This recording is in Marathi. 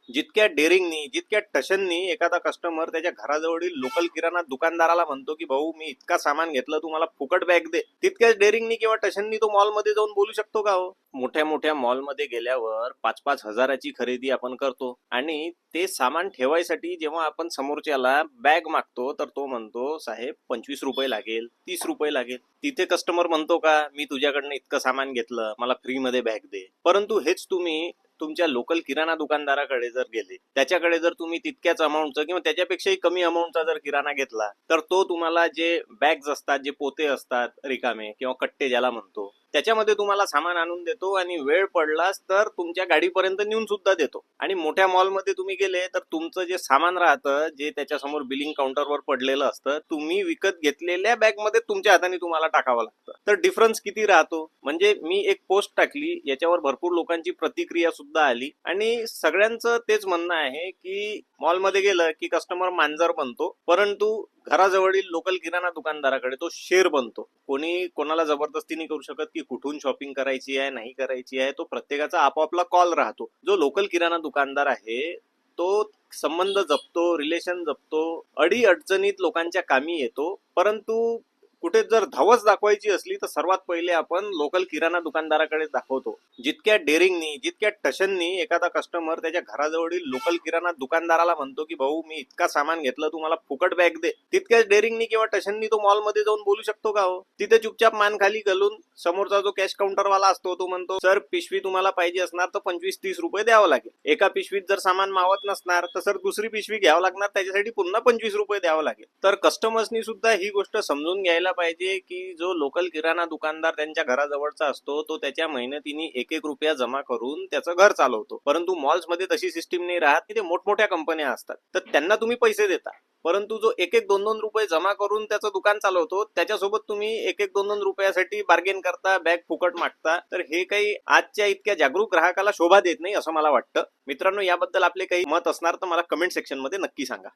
जितक्या डेअरिंगनी, जितक्या टशननी एखादा कस्टमर त्याच्या घराजवळील लोकल किराणा दुकानदाराला म्हणतो की भाऊ मी इतका सामान घेतलं, तू मला फुकट बॅग दे, तितक्याच डेअरिंगनी किंवा टशननी तो मॉलमध्ये जाऊन बोलू शकतो का हो? मोठ्या मोठ्या मॉलमध्ये गेल्यावर 5-5 हजाराची खरेदी आपण करतो आणि ते सामान ठेवायसाठी जेव्हा आपण समोरच्याला बॅग मागतो तर तो म्हणतो साहेब 25 रुपये लागेल, 30 रुपये लागेल. तिथे कस्टमर म्हणतो का मी तुझ्याकडनं इतकं सामान घेतलं, मला फ्रीमध्ये बॅग दे. परंतु हेच तुम्ही तुमच्या लोकल किराणा दुकानदाराकडे जर गेले, त्याच्याकडे जर तुम्ही तितक्याच अमाऊंटचा किंवा त्याच्यापेक्षाही कमी अमाऊंटचा जर किराणा घेतला तर तो तुम्हाला जे बॅग्स असतात, जे पोते असतात रिकामे किंवा कट्टे ज्याला म्हणतो, त्याच्यामध्ये तुम्हाला सामान आणून देतो आणि वेळ पडलाच तर तुमच्या गाडीपर्यंत नेऊन सुद्धा देतो. आणि मोठ्या मॉलमध्ये तुम्ही गेले तर तुमचं जे सामान राहतं, जे त्याच्यासमोर बिलिंग काउंटरवर पडलेलं असतं, तुम्ही विकत घेतलेल्या बॅगमध्ये तुमच्या हाताने तुम्हाला टाकावं लागतं. तर डिफरन्स किती राहतो? म्हणजे मी एक पोस्ट टाकली, याच्यावर भरपूर लोकांची प्रतिक्रिया सुद्धा आली आणि सगळ्यांचं तेच म्हणणं आहे की मॉलमध्ये गेलं की कस्टमर मांजर बनतो, परंतु घराजवळील लोकल किराणा दुकानदाराकडे तो शेर बनतो. कोणी कोणाला जबरदस्ती नाही करू शकत की कुठून शॉपिंग करायची आहे, नाही करायची आहे. तो प्रत्येकाचा आपापला कॉल राहतो. जो लोकल किराणा दुकानदार आहे तो संबंध जपतो, रिलेशन जपतो, अडी अडचणीत लोकांच्या कामी येतो. परंतु कुठे जर धावच दाखवायची असली तर सर्वात पहिले आपण लोकल किराणा दुकानदाराकडे दाखवतो. जितक्या डेअरिंगनी, जितक्या टशननी एखादा कस्टमर त्याच्या घराजवळील लोकल किराणा दुकानदाराला म्हणतो की भाऊ मी इतका सामान घेतलं, तू मला फुकट बॅग दे, तितक्याच डेअरिंगनी किंवा टशननी तो मॉलमध्ये जाऊन बोलू शकतो का हो? तिथे चुपचाप मान खाली घालून समोरचा जो कॅश काउंटरवाला असतो तो म्हणतो सर पिशवी तुम्हाला पाहिजे असणार तर 25-30 रुपये द्यावं लागेल. एका पिशवीत जर सामान मावत नसणार तर सर दुसरी पिशवी घ्यावं लागणार, त्याच्यासाठी पुन्हा 25 रुपये द्यावं लागेल. तर कस्टमर्सनी सुद्धा ही गोष्ट समजून घ्यायला पाहिजे की जो लोकल किराणा दुकानदार त्यांच्या घराजवळचा असतो तो त्याच्या मेहनतीने 1-1 रुपया जमा करून त्याचं घर चालवतो. परंतु मॉल्समध्ये तशी सिस्टीम नाही राहत. तिथे मोठमोठ्या कंपन्या असतात तर त्यांना तुम्ही पैसे देता, परंतु जो 1-1, 2-2 रुपये जमा करून त्याचं दुकान चालवतो त्याच्यासोबत तुम्ही 1-1, 2-2 रुपयासाठी बार्गेन करता, बॅग फुकट मागता. तर हे काही आजच्या इतक्या जागरूक ग्राहकाला शोभा देत नाही असं मला वाटतं. मित्रांनो, याबद्दल आपले काही मत असणार तर मला कमेंट सेक्शन मध्ये नक्की सांगा.